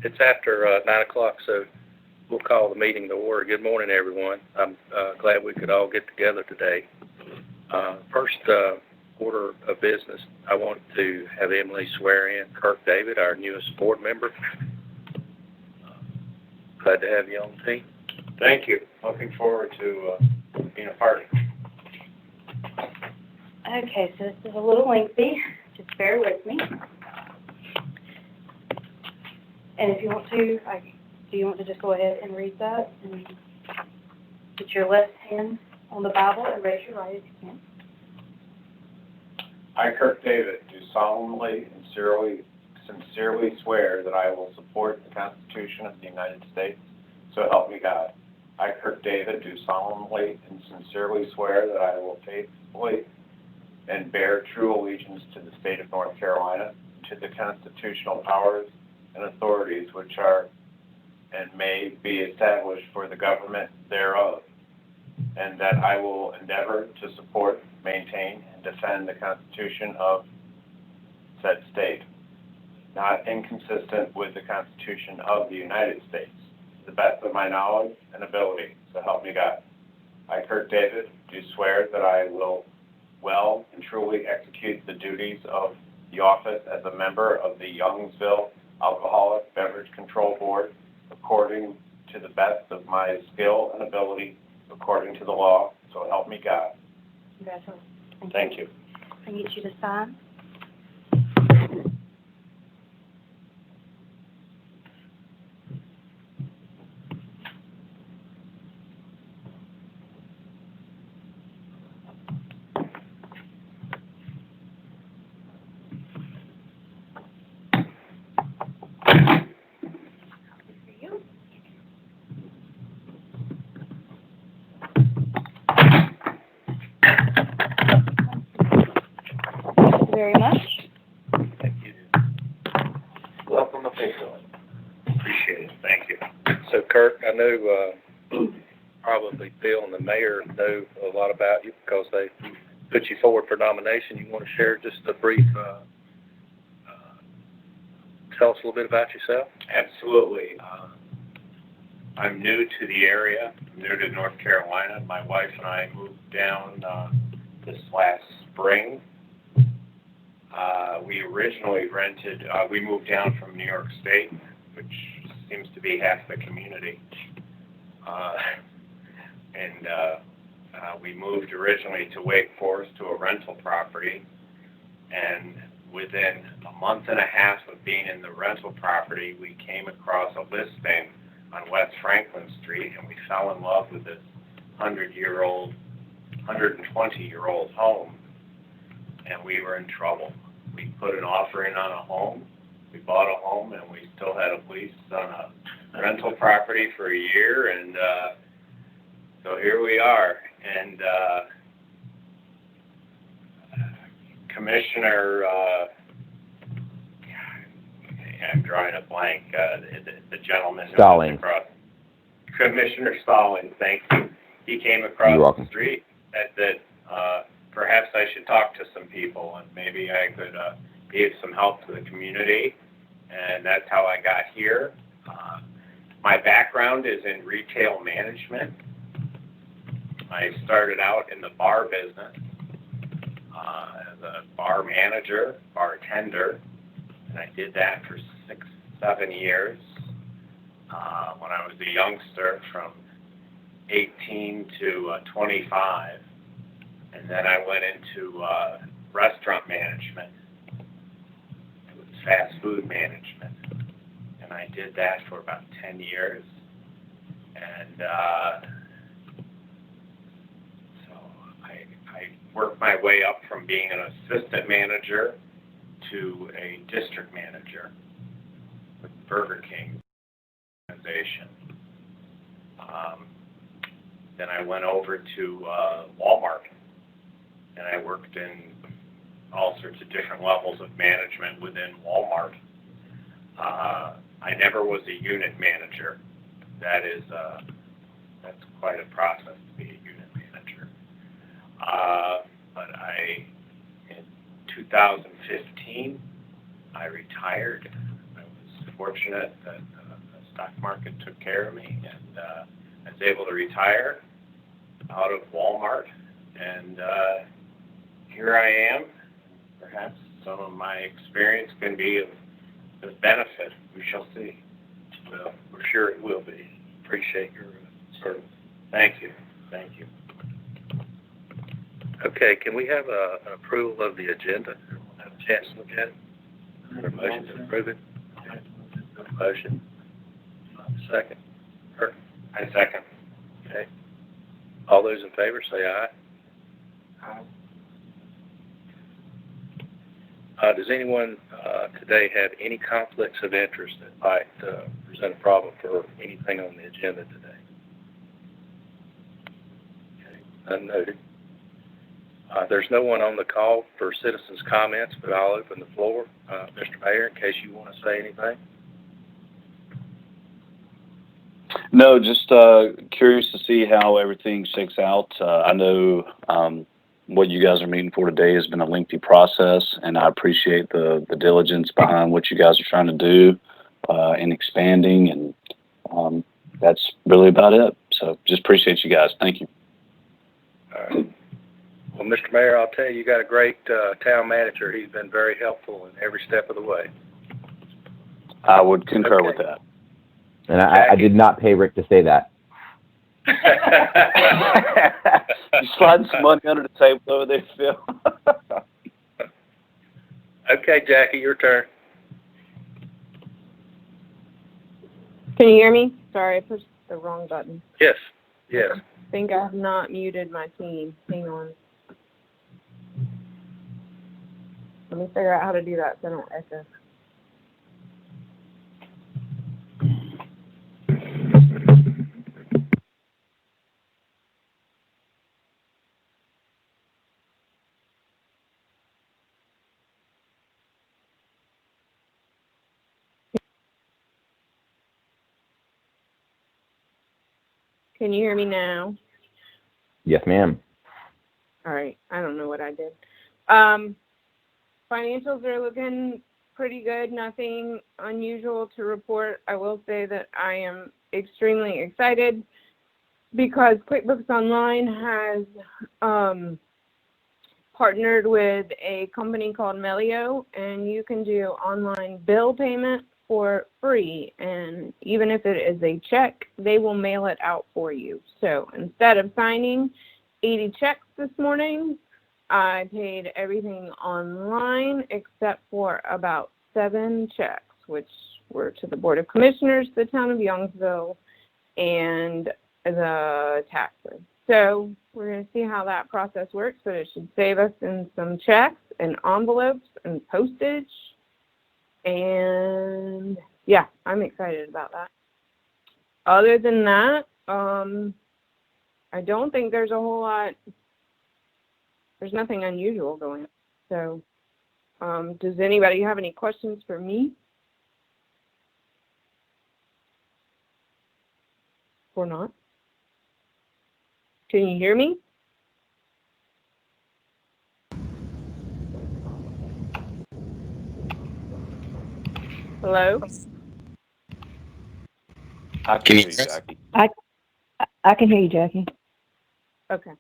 It's after 9 o'clock, so we'll call the meeting to order. Good morning, everyone. I'm glad we could all get together today. First order of business, I want to have Emily swear in Kirk David, our newest board member. Glad to have you on the team. Thank you. Looking forward to being a part of it. Okay, so this is a little lengthy. Just bear with me. And if you want to, do you want to just go ahead and read that? And put your left hand on the Bible and raise your right if you can. I, Kirk David, do solemnly and sincerely swear that I will support the Constitution of the United States, so help me God. I, Kirk David, do solemnly and sincerely swear that I will faithfully and bear true allegiance to the state of North Carolina, to the constitutional powers and authorities which are and may be established for the government thereof, and that I will endeavor to support, maintain, and defend the Constitution of said state, not inconsistent with the Constitution of the United States, to the best of my knowledge and ability, so help me God. I, Kirk David, do swear that I will well and truly execute the duties of the office as a member of the Youngsville Alcoholic Beverage Control Board according to the best of my skill and ability, according to the law, so help me God. Congratulations. Thank you. I can get you to sign. Very much. Thank you. Welcome officially. Appreciate it. Thank you. So, Kirk, I know probably Bill and the mayor know a lot about you because they put you forward for nomination. You want to share just a brief, tell us a little bit about yourself? Absolutely. I'm new to the area. I'm new to North Carolina. My wife and I moved down this last spring. We originally we moved down from New York State, which seems to be half the community. We moved originally to Wake Forest to a rental property, and within a month and a half of being in the rental property, we came across a listing on West Franklin Street, and we fell in love with this 120-year-old home, and we were in trouble. We put an offer in on a home, we bought a home, and we still had a lease on a rental property for a year, and so here we are. And Commissioner, I'm drawing a blank, the gentleman who Stalling. across, Commissioner Stalling, thank you. He came across the street that perhaps I should talk to some people and maybe I could give some help to the community, and that's how I got here. My background is in retail management. I started out in the bar business as a bar manager, bartender, and I did that for 6-7 years when I was a youngster from 18 to 25. And then I went into restaurant management. It was fast food management. And I did that for about 10 years. And so I worked my way up from being an assistant manager to a district manager with Burger King organization. Then I went over to Walmart, and I worked in all sorts of different levels of management within Walmart. I never was a unit manager. That's quite a process to be a unit manager. But in 2015, I retired. I was fortunate that the stock market took care of me, and I was able to retire out of Walmart, and here I am. Perhaps some of my experience can be of benefit. We shall see. Well, we're sure it will be. Appreciate your service. Thank you. Thank you. Okay, can we have an approval of the agenda? Everyone have a chance to look at it? Is there a motion to approve it? Motion. Second. Kurt? I second. Okay. All those in favor say aye. Aye. Does anyone today have any conflicts of interest that might present a problem for anything on the agenda today? Okay, none noted. There's no one on the call for citizens' comments, but I'll open the floor. Mr. Mayor, in case you want to say anything. No, just curious to see how everything shakes out. I know what you guys are meeting for today has been a lengthy process, and I appreciate the diligence behind what you guys are trying to do in expanding, and that's really about it. So just appreciate you guys. Thank you. All right. Well, Mr. Mayor, I'll tell you, you got a great town manager. He's been very helpful in every step of the way. I would concur Okay. with that. And I did not pay Rick to say that. You sliding some money under the table over there, Phil. Okay, Jackie, your turn. Can you hear me? Sorry, I pushed the wrong button. Yes. Yes. I think I have not muted my team. Hang on. Let me figure out how to do that so I don't echo. Can you hear me now? Yes, ma'am. All right. I don't know what I did. Financials are looking pretty good. Nothing unusual to report. I will say that I am extremely excited because QuickBooks Online has partnered with a company called Melio, and you can do online bill payment for free. And even if it is a check, they will mail it out for you. So instead of signing 80 checks this morning, I paid everything online except for about 7 checks, which were to the Board of Commissioners, the town of Youngsville, and the taxes. So we're going to see how that process works, but it should save us in some checks and envelopes and postage. And yeah, I'm excited about that. Other than that, I don't think there's a whole lot. There's nothing unusual going on. So does anybody have any questions for me? Or not? Can you hear me? Hello? I can hear you, Jackie. I can hear you, Jackie. Okay.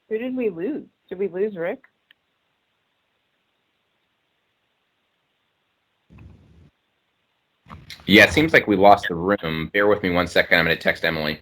Who did we lose? Did we lose Rick? Yeah, it seems like we lost the room. Bear with me 1 second. I'm going to text Emily.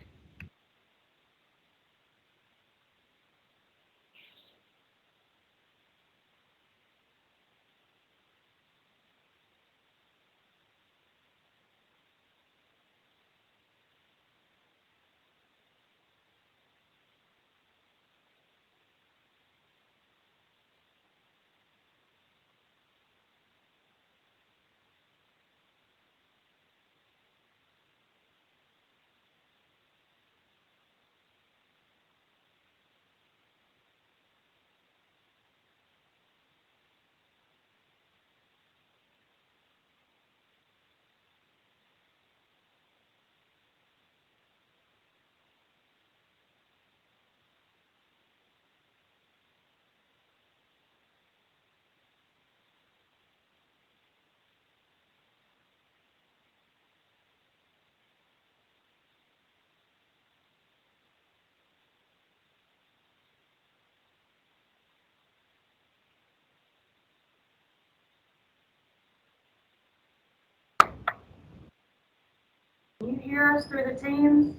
hear us through the Teams?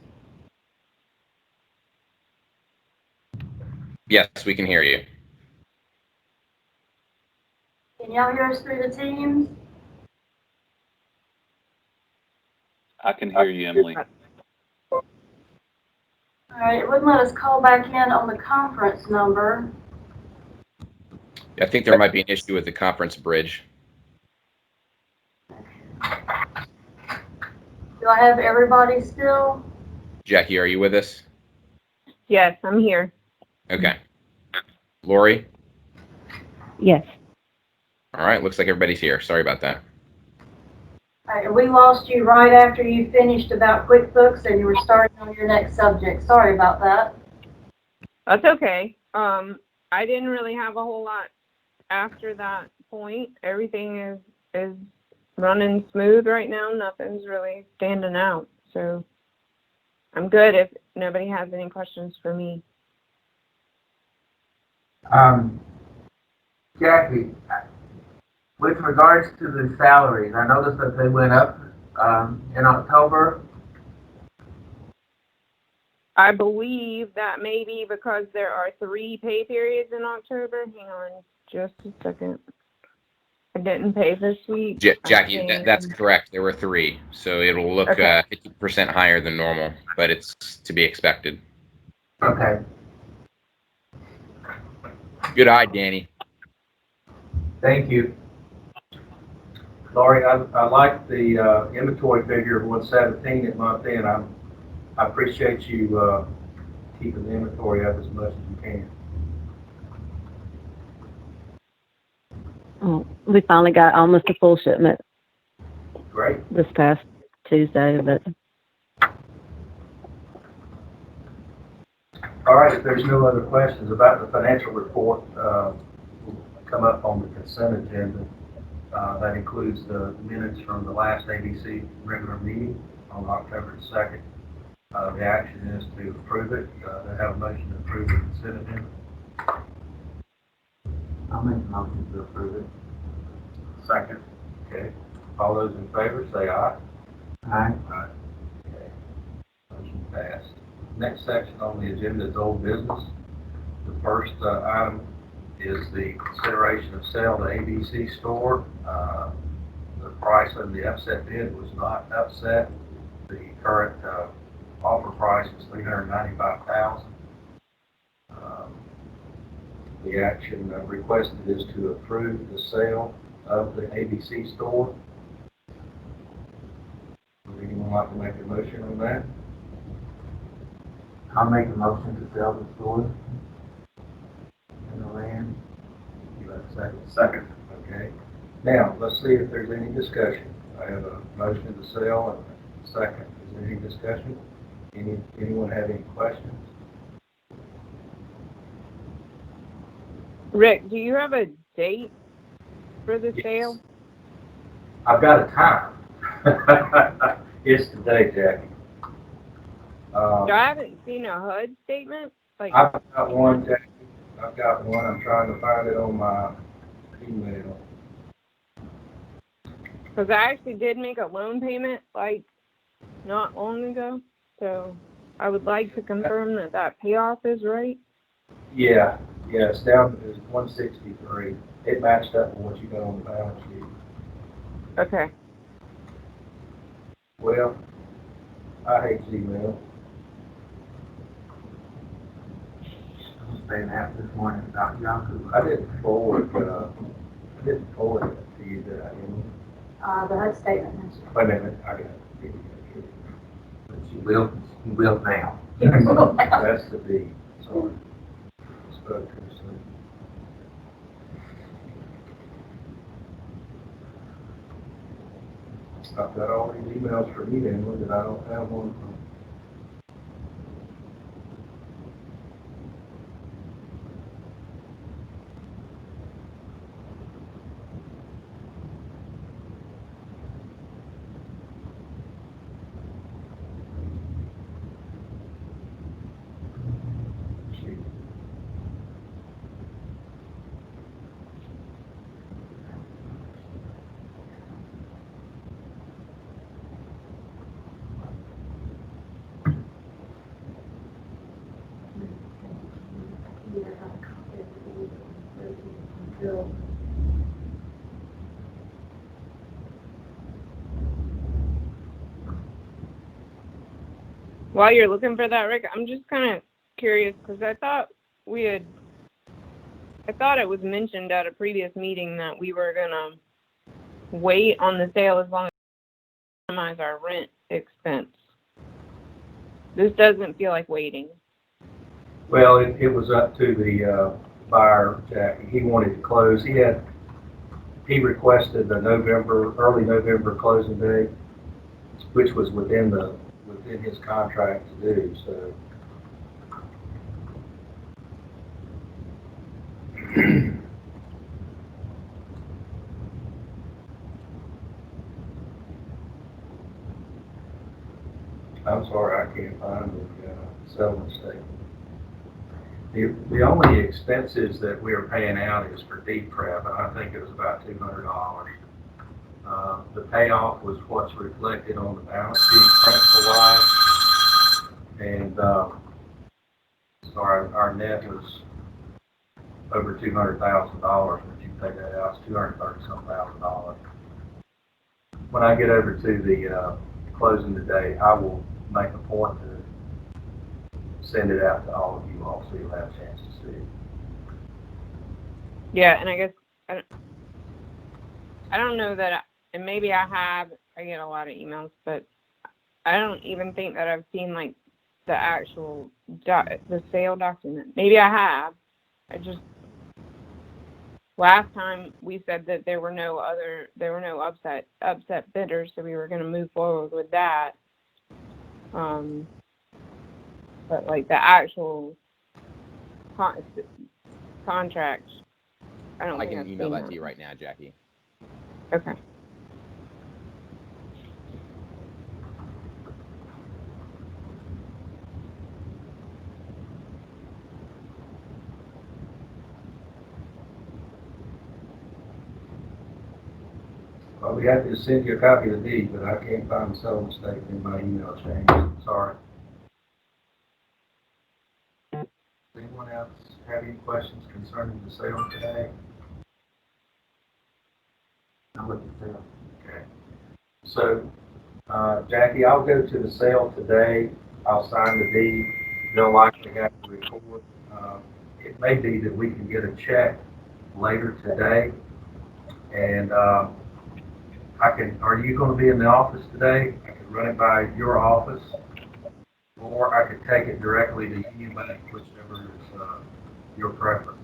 Yes, we can hear you. Can y'all hear us through the Teams? I can hear you, Emily. All right, it wouldn't let us call back in on the conference number. I think there might be an issue with the conference bridge. Do I have everybody still? Jackie, are you with us? Yes, I'm here. Okay. Lori? Yes. All right, looks like everybody's here. Sorry about that. All right, we lost you right after you finished about QuickBooks and you were starting on your next subject. Sorry about that. That's okay. I didn't really have a whole lot after that point. Everything is running smooth right now. Nothing's really standing out. So I'm good if nobody has any questions for me. Jackie, with regards to the salaries, I noticed that they went up in October. I believe that may be because there are 3 pay periods in October. Hang on just a second. I didn't pay this week. Jackie, that's correct. There were 3, so it'll look Okay. 50% higher than normal, but it's to be expected. Okay. Good eye, Danny. Thank you. Laurie, I like the inventory figure of 117 at month end. I appreciate you keeping the inventory up as much as you can. Oh, we finally got almost a full shipment Great. this past Tuesday, but All right, if there's no other questions about the financial report, we'll come up on the consent agenda. That includes the minutes from the last ABC regular meeting on October 2nd. The action is to approve it. They have a motion to approve the consent agenda. I'll make a motion to approve it. Second. Okay. All those in favor say aye. Aye. Aye. Okay. Motion passed. Next section on the agenda is old business. The first item is the consideration of sale to ABC store. The price of the upset bid was not upset. The current offer price is $395,000. The action requested is to approve the sale of the ABC store. Would anyone like to make a motion on that? I'll make a motion to sell the store and the land. You have a second? Second. Okay. Now, let's see if there's any discussion. I have a motion to sell and a second. Is there any discussion? Anyone have any questions? Rick, do you have a date for the sale? I've got a time. It's today, Jackie. So I haven't seen a HUD statement. Like, I've got one, Jackie. I've got one. I'm trying to find it on my email. because I actually did make a loan payment like not long ago. So I would like to confirm that that payoff is right. Yeah, it's down to 163. It matched up with what you got on the balance sheet. Okay. Well, I hate Gmail. I was saying that this morning about Yahoo. I didn't forward it to you, did I? The HUD statement. Wait a minute, I got it. But you will now. That's the D. Sorry. Spoke too soon. I've got all these emails from you, Emily, that I don't have one from. While you're looking for that, Rick, I'm just kind of curious because I thought it was mentioned at a previous meeting that we were gonna wait on the sale as long as we minimize our rent expense. This doesn't feel like waiting. Well, it was up to the buyer, Jackie. He wanted to close. He requested the early November closing date, which was within his contract to do, so. I'm sorry, I can't find the settlement statement. The only expenses that we are paying out is for deed prep, and I think it was about $200. The payoff was what's reflected on the balance sheet, principal-wise, and so our net was over $200,000. If you take that out, it's $230-some thousand. When I get over to the closing today, I will make a point to send it out to all of you all so you'll have a chance to see it. Yeah, and I guess I don't know that, and maybe I get a lot of emails, but I don't even think that I've seen like the actual the sale document. Maybe I have. Last time we said that there were no upset bidders, so we were going to move forward with that. But like the actual contract, I don't I think can I've email seen that to you right now, Jackie. Okay. Well, we have to send you a copy of the deed, but I can't find the settlement statement in my email chain. Sorry. Does anyone else have any questions concerning the sale today? I'm looking for them. Okay. So, Jackie, I'll go to the sale today. I'll sign the deed. They'll likely have to record. It may be that we can get a check later today, and are you going to be in the office today? I could run it by your office, or I could take it directly to Union Bank, whichever is your preference.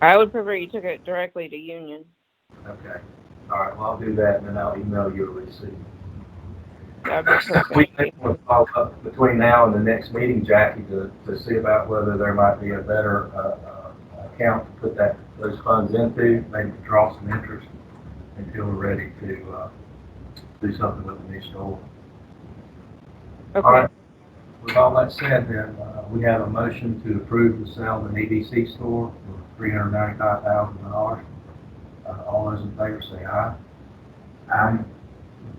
I would prefer you took it directly to Union. Okay. All right. Well, I'll do that, and then I'll email you a receipt. That would be perfect. We may want to follow up between now and the next meeting, Jackie, to see about whether there might be a better account to put those funds into, maybe to draw some interest until we're ready to do something with the new store. Okay. All right. With all that said, then we have a motion to approve the sale of an EDC store for $395,000. All those in favor say aye. Aye.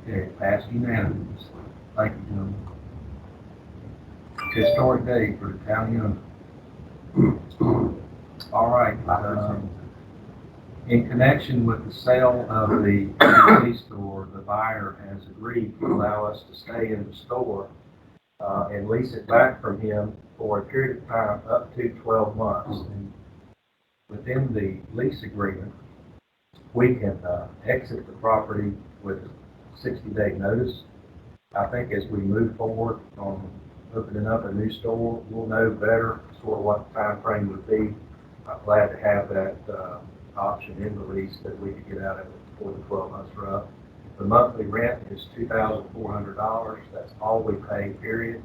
Okay, passed unanimously. Thank you, gentlemen. Historic day for the county owned. All right. In connection with the sale of the EDC store, the buyer has agreed to allow us to stay in the store and lease it back from him for a period of time up to 12 months. And within the lease agreement, we can exit the property with a 60-day notice. I think as we move forward on opening up a new store, we'll know better sort of what the time frame would be. I'm glad to have that option in the lease that we could get out of it before the 12 months are up. The monthly rent is $2,400. That's all we pay, period.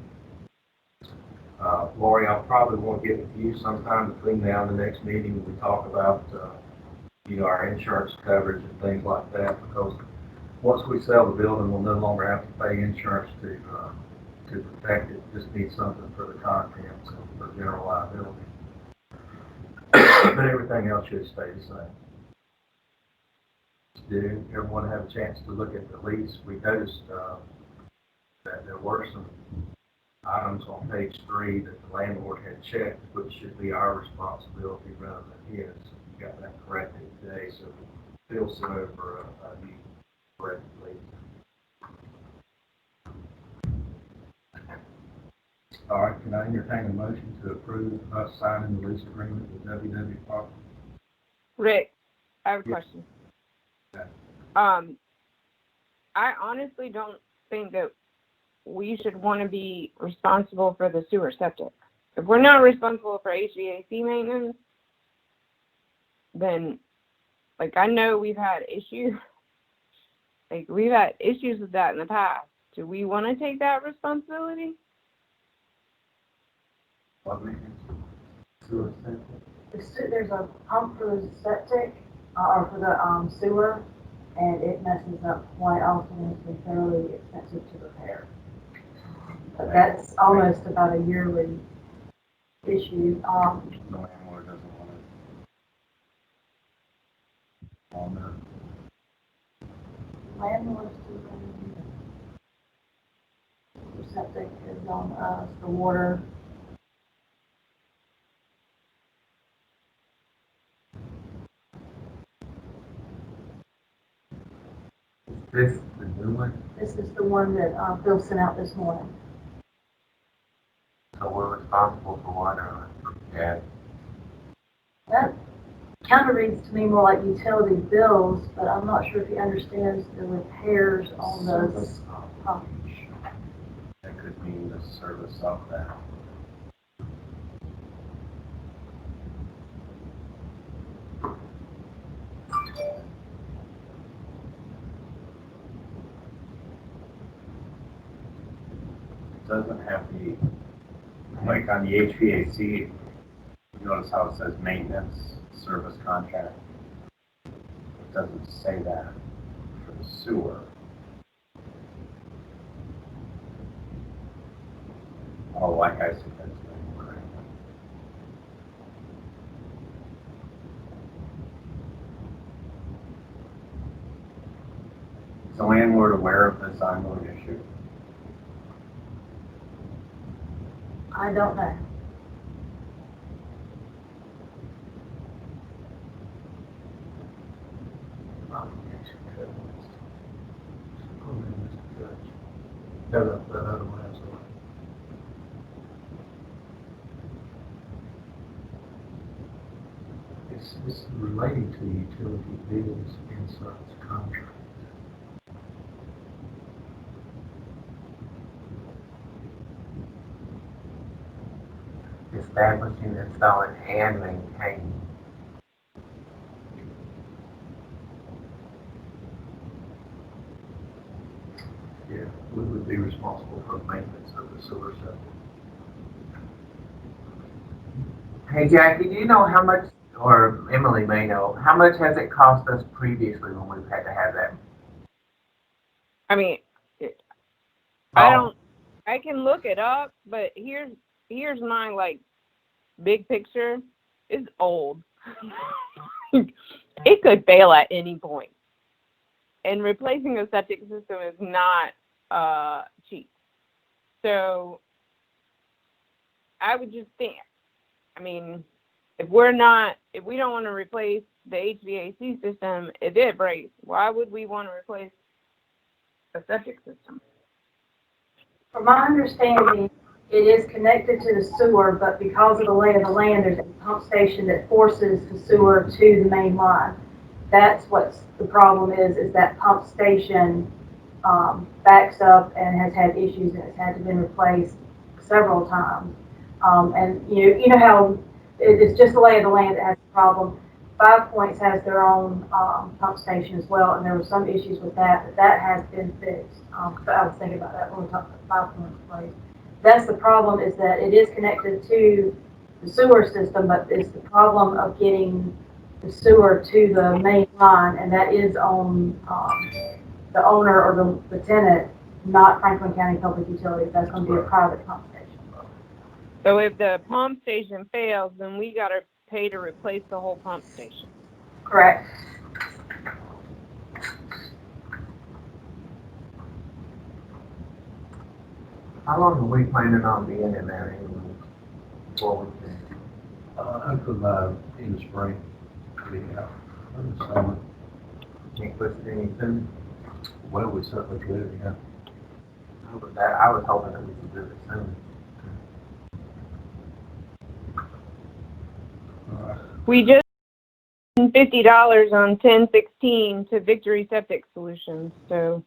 Lori, I'll probably want to get with you sometime between now and the next meeting when we talk about our insurance coverage and things like that, because once we sell the building, we'll no longer have to pay insurance to protect it. Just need something for the contents and for general liability. But everything else should stay the same. Did everyone have a chance to look at the lease? We noticed that there were some items on page 3 that the landlord had checked, which should be our responsibility rather than his. We got that corrected today, so Phil sent over a new corrected lease. All right, can I entertain a motion to approve us signing the lease agreement with WW Park? Rick, I have a Yes. question. Okay. I honestly don't think that we should want to be responsible for the sewer septic. If we're not responsible for HVAC maintenance, then, like, I know we've had issues. Like, we've had issues with that in the past. Do we want to take that responsibility? What maintenance? Sewer septic? There's a pump for the septic, or for the, sewer, and it messes up quite often, and it's been fairly expensive to repair. But that's almost about a yearly issue. The landlord doesn't want it. On the Landlord's the septic is on us, the water. This, the new one, This is the one that, Bill sent out this morning. so we're responsible for water, gas. That kind of reads to me more like utility bills, but I'm not sure if he understands the repairs on those service pumps. that could mean the service of that. Doesn't have the, like on the HVAC, you notice how it says maintenance service contract? It doesn't say that for the sewer. Oh, like I said, that's correct. Is the landlord aware of this ongoing issue? I don't know. It's relating to utility bills and service contract. Establishing, installing, and maintaining. Yeah, we would be responsible for maintenance of the sewer system. Hey Jackie, do you know how much, or Emily may know, how much has it cost us previously when we've had to have that? I mean, I can look it up, but here's my, like, big picture. It's old. It could fail at any point. And replacing a septic system is not cheap. So I would just think, I mean, if we don't want to replace the HVAC system, if it breaks, why would we want to replace a septic system? From my understanding, it is connected to the sewer, but because of the lay of the land, there's a pump station that forces the sewer to the main line. That's what the problem is that pump station backs up and has had issues, and it's had to be replaced several times. And you know how it's just the lay of the land that has the problem. 5 Points has their own pump station as well, and there were some issues with that, but that has been fixed. So I was thinking about that when we talked about 5 Points place. That's the problem, is that it is connected to the sewer system, but it's the problem of getting the sewer to the main line, and that is on the owner or the tenant, not Franklin County Public Utilities. That's going to be a private pump station. So if the pump station fails, then we got to pay to replace the whole pump station. Correct. How long are we planning on being in there anyway? Before we can, Until in the spring, yeah, in the summer. can't push it any sooner? Well, we certainly could, yeah. I was hoping that we could do it soon. We just spent $50 on 1016 to Victory Septic Solutions, so.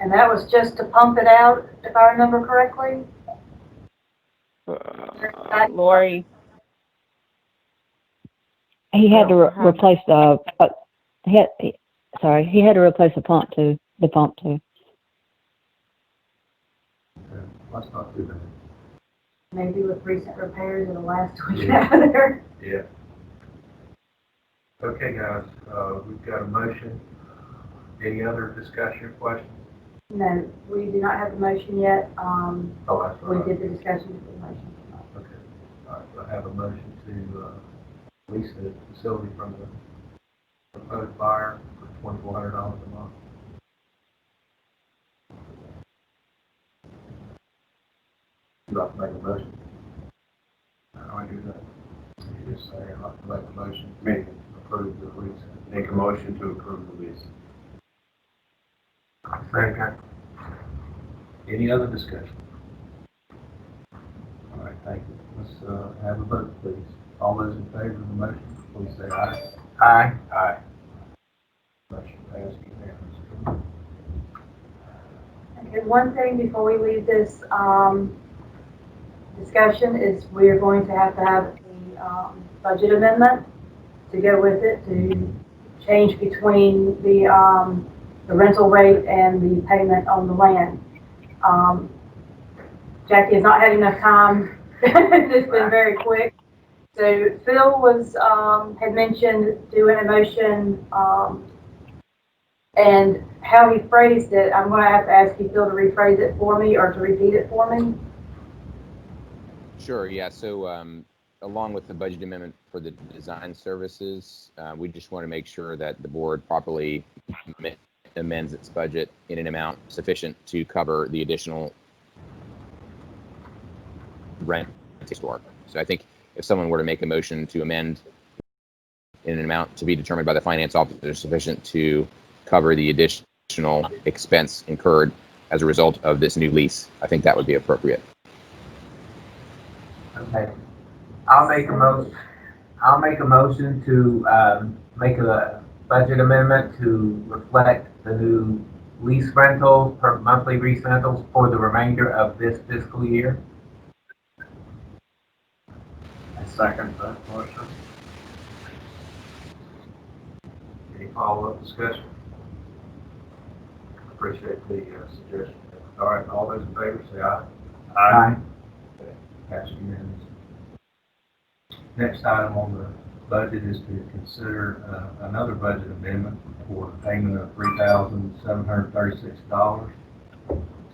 And that was just to pump it out, if I remember correctly? Lori. He had to replace the, he had to replace the pump too. That's not too bad. Maybe with recent repairs it'll last till we get out of there. Yeah. Okay, guys, we've got a motion. Any other discussion or questions? No, we do not have the motion yet. Oh, that's We right. did the discussion with the motion. Okay. All right, so I have a motion to lease the facility from the proposed buyer for $2,400 a month. You like to make a motion? How do I do that? You just say, I'd like to make a motion to approve the lease. Make a motion to approve the lease. Second. Any other discussion? All right, thank you. Let's have a vote, please. All those in favor of the motion, please say aye. Aye. Aye. Motion passed unanimously. Okay, one thing before we leave this discussion is we are going to have the budget amendment to go with it to change between the rental rate and the payment on the land. Jackie has not had enough time. It's been very quick. So Phil was had mentioned doing a motion, and how he phrased it, I'm going to have to ask you, Phil, to rephrase it for me or to repeat it for me. Sure, yeah. So along with the budget amendment for the design services, we just want to make sure that the board properly amends its budget in an amount sufficient to cover the additional rent store. So I think if someone were to make a motion to amend in an amount to be determined by the finance officer sufficient to cover the additional expense incurred as a result of this new lease, I think that would be appropriate. Okay. I'll make a motion to make a budget amendment to reflect the new lease rentals, per monthly lease rentals for the remainder of this fiscal year. I second that motion. Any follow-up discussion? Appreciate the suggestion. All right, all those in favor say aye. Aye. Pass unanimously. Next item on the budget is to consider another budget amendment for a payment of $3,736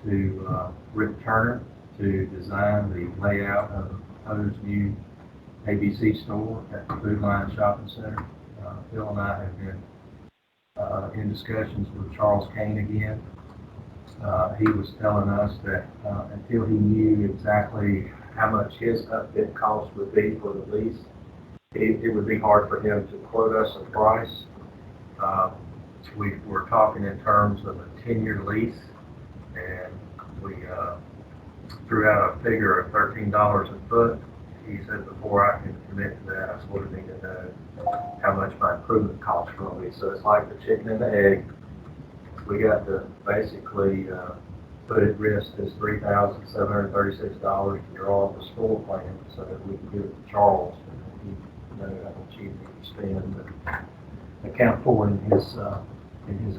to Rick Turner to design the layout of the proposed new ABC store at the Food Line Shopping Center. Phil and I have been in discussions with Charles Kane again. He was telling us that until he knew exactly how much his upfit cost would be for the lease, it would be hard for him to quote us a price. We were talking in terms of a 10-year lease, and we threw out a figure of $13 a foot. He said, before I can commit to that, I sort of need to know how much my improvement costs will be. So it's like the chicken and the egg. We got to basically put at risk this $3,736 to draw up a store plan so that we can give it to Charles and he know how much he needs to spend and account for in his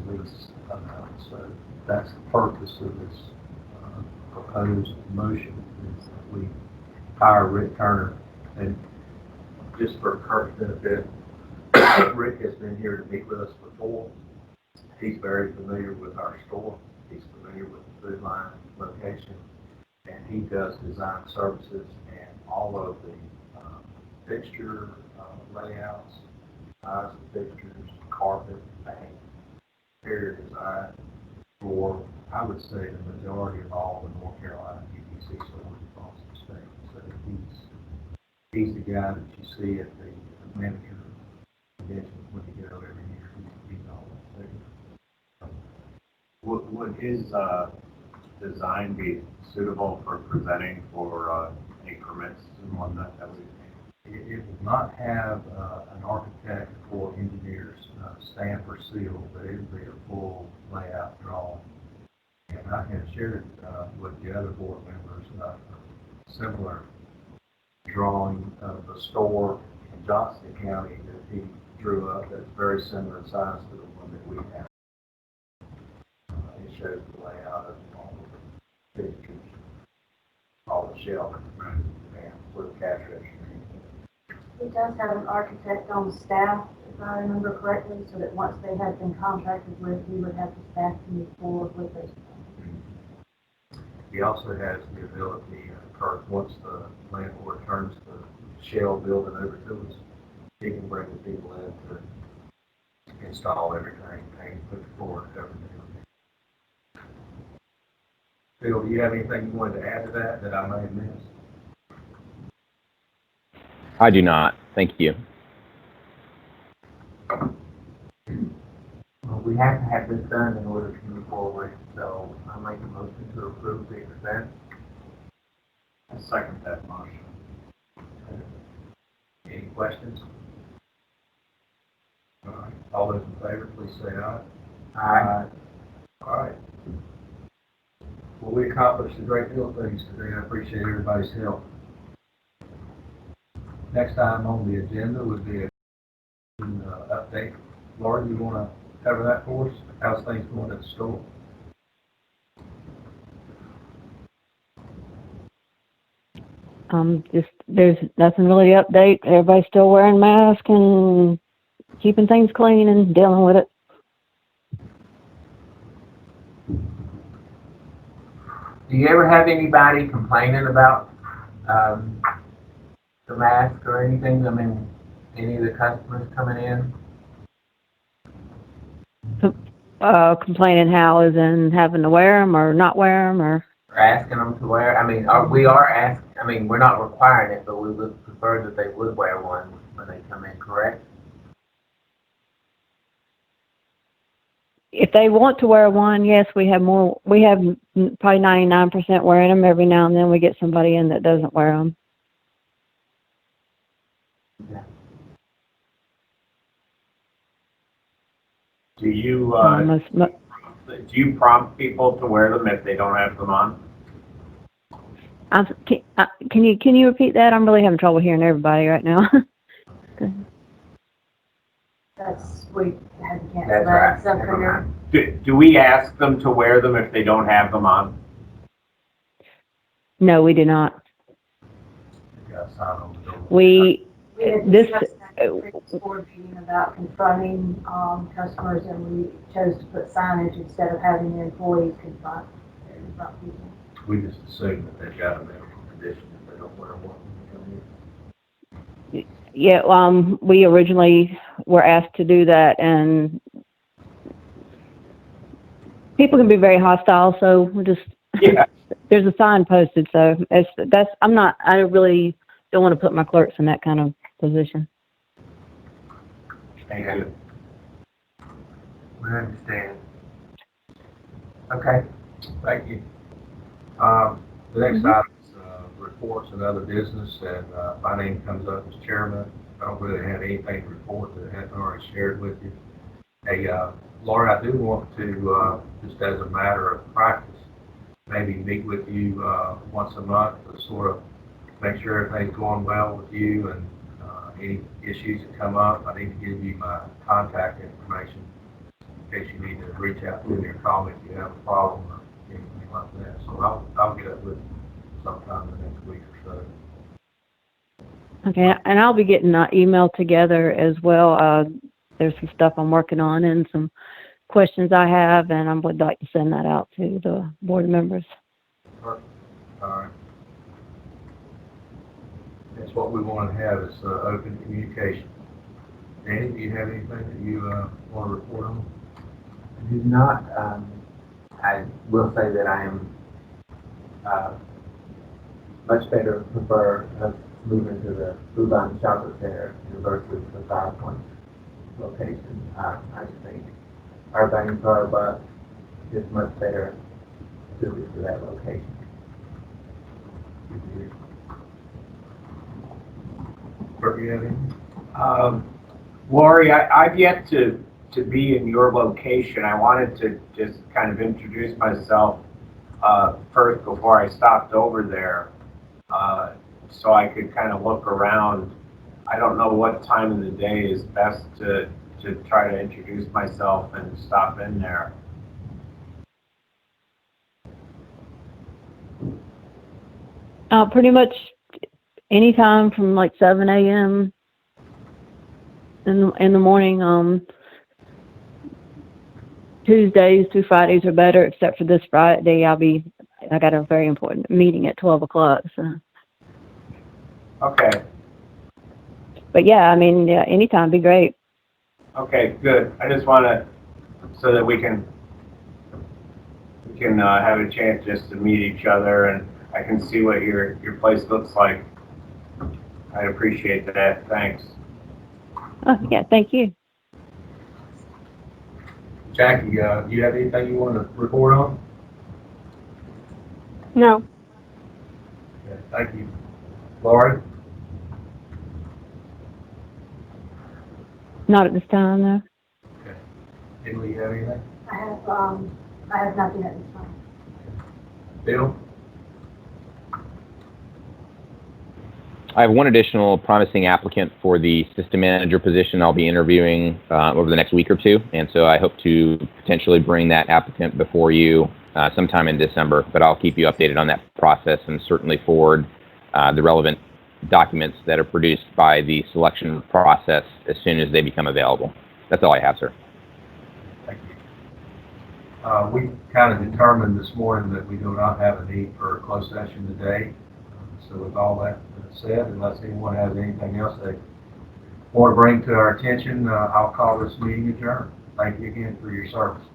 lease amount. So that's the purpose of this proposed motion, is that we hire Rick Turner. And just for Kurt's benefit, Rick has been here to meet with us before. He's very familiar with our store. He's familiar with the Food Line location, and he does design services and all of the fixture layouts, size of fixtures, carpet, paint, interior design for, I would say, the majority of all the North Carolina UPC stores across the state. So he's the guy that you see at the manager conventions when you go every year. He's all that there. Would his design be suitable for presenting for any permits and whatnot that we? not have an architect or engineer's stamp or seal, but it would be a full layout drawing. And I had shared with the other board members a similar drawing of the store in Johnson County that he drew up that's very similar in size to the one that we have. It shows the layout of all the fixtures, all the shelving, and where the cash register. He does have an architect on staff, if I remember correctly, so that once they have been contracted with, he would have the staff to move forward with those plans. He also has the ability, once the landlord turns the shell building over to us, he can bring the people in to install everything, paint, put the floor, everything. Phil, do you have anything you wanted to add to that I may have missed? I do not. Thank you. Well, we have to have this done in order to move forward, so I'll make a motion to approve the expense. I second that motion. Any questions? All right. All those in favor, please say aye. Aye. All right. Well, we accomplished a great deal of things today. I appreciate everybody's help. Next item on the agenda would be an update. Laura, you want to cover that for us? How's things going at the store? Just, there's nothing really to update. Everybody's still wearing masks and keeping things clean and dealing with it. Do you ever have anybody complaining about the mask or anything? I mean, any of the customers coming in? Complaining how, as in having to wear them or not wear them, or Asking them to wear? I mean, we're not requiring it, but we would prefer that they would wear one when they come in, correct? if they want to wear one, yes, we have more. We have probably 99% wearing them. Every now and then we get somebody in that doesn't wear them. Yeah. Do you, Do you prompt people to wear them if they don't have them on? Can you repeat that? I'm really having trouble hearing everybody right now. We had to cancel That's that. right. So Never mind. Do we ask them to wear them if they don't have them on? No, we do not. You got a sign on the door. We had discussed that in the previous board meeting about confronting customers, and we chose to put signage instead of having the employees confront people. We just assume that they've got a medical condition if they don't wear one when they come in. Yeah, we originally were asked to do that, and people can be very hostile, so we just, Yeah. there's a sign posted, so I really don't want to put my clerks in that kind of position. Thank you. We understand. Okay. Thank you. The next item is reports and other business, and my name comes up as chairman. I don't really have anything to report that I haven't already shared with you. Hey, Laura, I do want to, just as a matter of practice, maybe meet with you once a month to sort of make sure everything's going well with you, and any issues that come up, I need to give you my contact information in case you need to reach out to me or call me if you have a problem or anything like that. So I'll get up with you sometime in the next week or so. Okay, and I'll be getting an email together as well. There's some stuff I'm working on and some questions I have, and I would like to send that out to the board members. Perfect. All right. That's what we want to have is open communication. Danny, do you have anything that you want to report on? I do not. I will say that I am much better prefer moving to the Food Shopping Center versus the 5 Points location. I just think our bang for our buck is much better suited to that location. Sheriff, you have any? Lori, I've yet to be in your location. I wanted to just kind of introduce myself first before I stopped over there, so I could kind of look around. I don't know what time of the day is best to try to introduce myself and stop in there. Pretty much anytime from like 7 a.m. in the morning. Tuesdays through Fridays are better, except for this Friday. I got a very important meeting at 12 o'clock. So. Okay. But yeah, I mean, yeah, anytime would be great. Okay, good. I just want to, so that we can have a chance just to meet each other, and I can see what your place looks like. I'd appreciate that. Thanks. Oh, yeah, thank you. Jackie, do you have anything you want to report on? No. Okay, thank you. Lori? Not at this time, though. Okay. Emily, you have anything? I have nothing at this time. Bill? I have one additional promising applicant for the system manager position I'll be interviewing over the next week or two, and so I hope to potentially bring that applicant before you sometime in December, but I'll keep you updated on that process and certainly forward the relevant documents that are produced by the selection process as soon as they become available. That's all I have, sir. Thank you. We kind of determined this morning that we do not have a need for a closed session today. So with all that said, unless anyone has anything else they want to bring to our attention, I'll call this meeting adjourned. Thank you again for your service.